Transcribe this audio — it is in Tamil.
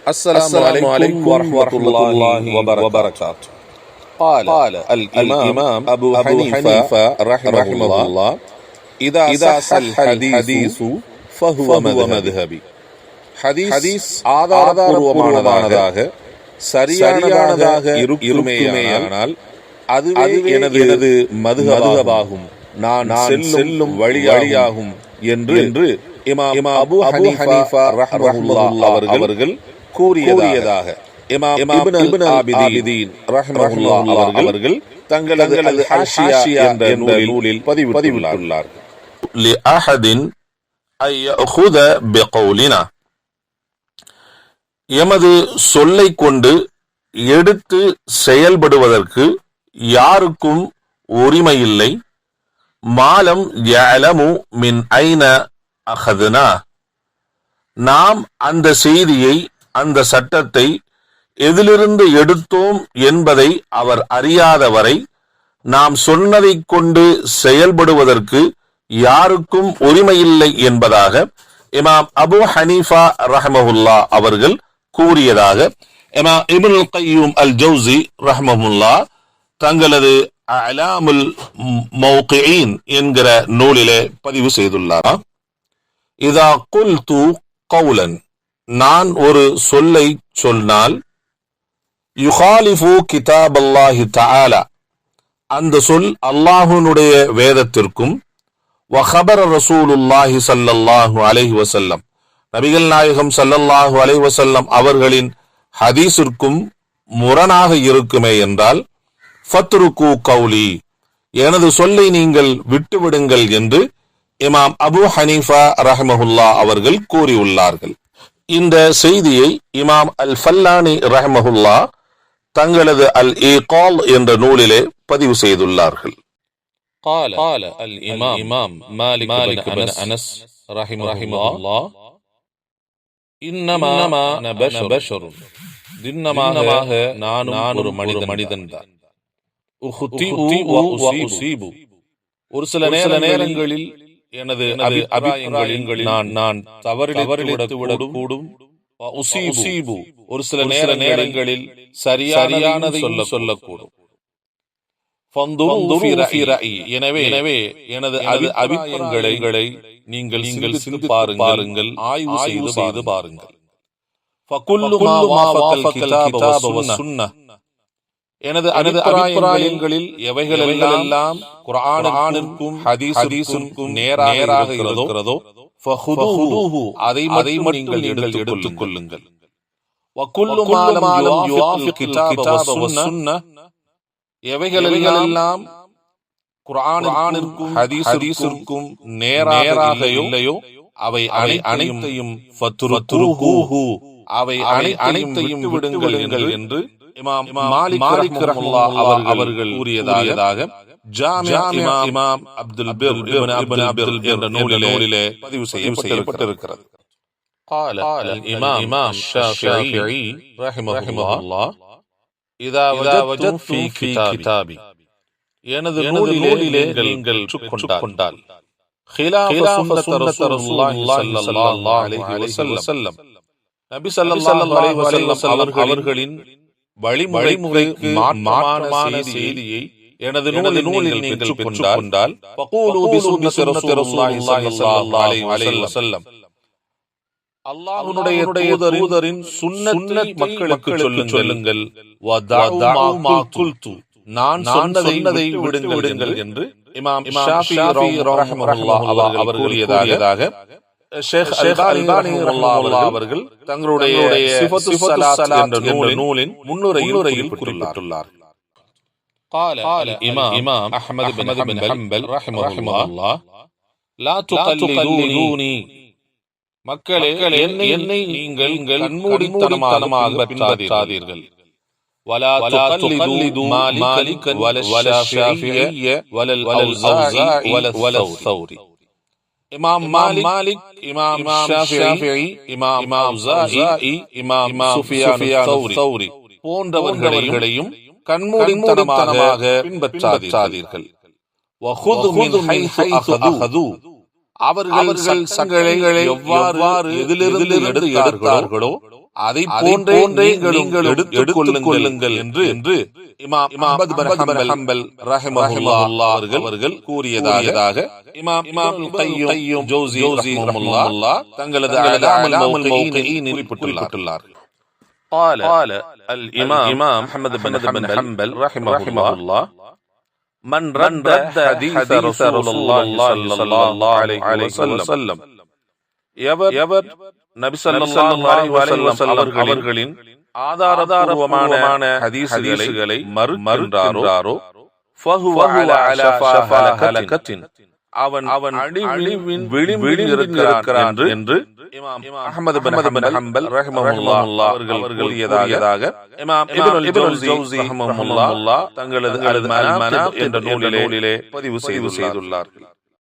السلام عليكم ورحمة الله وبركاته. قال الإمام أبو حنيفة رحمه الله: إذا صح الحديث فهو مذهبي. ஹதீஸ் ஆதாரபூர்வமானதாக சரியானதாக இருக்குமேயானால் அதுவே எனது மதுஹபாகும், நான் செல்லும் வழியாகும் என்று இமாம் அபூ ஹனீஃபா ரஹ்மத்துல்லாஹி அவர்கள் கூறியதாக இமாம் இப்னு ஆபிதீன் ரஹ்மத்துல்லாஹி அவர்கள் தங்களது அல்-ஹாஷியா என்ற நூலில் பதிவிட்டுள்ளார்கள். லிஅஹதின் அய்யஹுத பிகௌலினா, எமது சொல்லை கொண்டு எடுத்து செயல்படுவதற்கு யாருக்கும் உரிமையில்லை. மாலம் யஅலமு மின் ஐன அஹதுனா, நாம் அந்த செய்தியை, அந்த சட்டத்தை எதிலிருந்து எடுத்தோம் என்பதை அவர் அறியாதவரை நாம் சொன்னதை கொண்டு செயல்படுவதற்கு யாருக்கும் உரிமையில்லை என்பதாக இமாம் அபூ ஹனீஃபா ரஹ்மஹுல்லா அவர்கள் கூறியதாக இமாம் இப்னுல் கய்யூம் அல் ஜௌஸி ரஹ்மஹுல்லா தங்களது அலாமுல் மௌகிஈன் என்கிற நூலிலே பதிவு செய்துள்ளார். இதா குல்து கௌலன், நான் ஒரு சொல்லை சொன்னால், யுகாலிஃபு கிதாப் அல்லாஹி தஆலா, அந்த சொல் அல்லாஹ்வுடைய வேதத்திற்கும், வஹபர ரசூலுல்லாஹி ஸல்லல்லாஹு அலைஹி வஸல்லம், நபிகள் நாயகம் ஸல்லல்லாஹு அலைஹி வஸல்லம் அவர்களின் ஹதீஸிற்கும் முரணாக இருக்குமே என்றால், ஃபத்ருக்கு கௌலி, எனது சொல்லை நீங்கள் விட்டுவிடுங்கள் என்று இமாம் அபூ ஹனீஃபா ரஹ்மஹுல்லா அவர்கள் கூறியுள்ளார்கள். இந்த செய்தியை இமாம் அல் ஃபல்லானி ரஹ்மஹுல்லா தங்களது அல்-ஈகால் என்ற நூலிலே பதிவு செய்துள்ளார்கள். قال الإمام مالك بن أنس رحمه الله: إنما أنا بشر, திண்ணமாக நானும் ஒரு மனிதன் தான். ஒரு சில நேரங்களில் எனது அபிப்பிராயங்களில் நான் தவறிழைத்து விடக்கூடும். ஒரு சில நேரங்களில் சரியானதை சொல்லக்கூடும். எனவே எனது அபிப்பிராயங்களை நீங்கள் சிந்தித்து பாருங்கள், ஆய்வு செய்து பாருங்கள். எனது அபிப்பிராயங்களில் எவைகளெல்லாம் குர்ஆனுக்கும் ஹதீஸுக்கும் நேராக இருக்கிறதோ அதை நீங்கள் எடுத்துக் கொள்ளுங்கள். எவைகளெல்லாம் குர்ஆனுக்கும் ஹதீஸுக்கும் நேராக இல்லையோ அவை அனைத்தையும் அவை அனைத்தையும் விடுங்கள் என்று இமாம் மாலிக் ரஹ்மத்துல்லாஹி அவர்கள் கூறியதாக இமாம் அப்துல் பிர் இப்னு அப்துல் பிர் என்ற நூலிலே பதிவு செய்யப்பட்டிருக்கிறது. قال الإمام الشافعي رحمه الله: إذا وجدتم في كتابي, எனது நூலிலே நீங்கள் கொண்டால், خلاف سنة رسول الله صلى الله عليه وسلم, நபி ஸல்லல்லாஹு அலைஹி வஸல்லம் அவர்களின் வழிமுறைக்கு மாற்றமான செய்தியை எனது நூலில் நீங்கள் பெற்றுக்கொண்டால், ஃபகூலு பிசுன்னத்தி ரசூலுல்லாஹி ஸல்லல்லாஹு அலைஹி வஸல்லம், அல்லாஹ்வுடைய தூதரின் சுன்னத்தை மக்களுக்கு சொல்லுங்கள். வதஉ மா குல்து, நான் சொன்னதை விடுங்கள் என்று இமாம் ஷாஃபிஈ ரஹ்மத்துல்லாஹி அவர்கள் கூறியதாக ஷேக் அல்பானி ரஹ்மத்துல்லாஹி அவர்கள் தங்களுடைய சிஃபத்துஸ் ஸலாத் என்ற நூலின் முன்னுரையில் குறிப்பிட்டுள்ளார். قال الإمام أحمد بن حنبل رحمه الله: لا تقلدوني, மக்களே என்னை நீங்கள் கண்மூடித்தனமாக பின்பற்றாதீர்கள். ولا تقلدوا مالكا ولا الشافعي ولا الأوزاعي ولا الثوري. இமாம் மாலிக், இமாம் ஷாஃபிஈ, இமாம் அவுஸாஇ, இமாம் சுஃபியான் தௌரி போன்றவர்களையும் கண்மூடித்தனமாக பின்பற்றாதீர்கள். வஹுது மின் ஹைஸு அஹது, அவர்கள் சங்கங்களை எவ்வாறு எதிலிருந்து எடுத்தார்களோ அதை போன்றே நீங்களும் எடுத்துக் கொள்ளுங்கள் என்று இமாம் அஹ்மத் பின் ஹம்பல் ரஹிமஹுல்லாஹ் அவர்கள் கூறியதாக இமாம் இப்னுல் கைய்யிம் ஜௌஸி ரஹிமஹுல்லாஹ் தங்களது அலாமுல் மௌகிஈனில் குறிப்பிட்டுள்ளார்கள். قال الإمام أحمد بن حنبل رحمه الله من رد حديث رسول الله صلى الله عليه وسلم எவர் நபி ஸல்லல்லாஹு அலைஹி வஸல்லம் அவர்களின் ஆதாரபூர்வமான ஹதீஸ்களை மறுக்கின்றாரோ ஃபஹுவ அலா ஷஃபா ஹலகத்தின் அவன் அழிவின் விளிம்பில் இருக்கிறான் என்று இமாம் அஹ்மத் பின் ஹம்பல் ரஹிமஹுல்லாஹ் அவர்கள் கூறியதாக இமாம் இப்னுல் ஜௌஸி ரஹிமஹுல்லாஹ் தங்களது அல் மனாகிப் என்ற நூலிலே பதிவு செய்துள்ளார்கள்.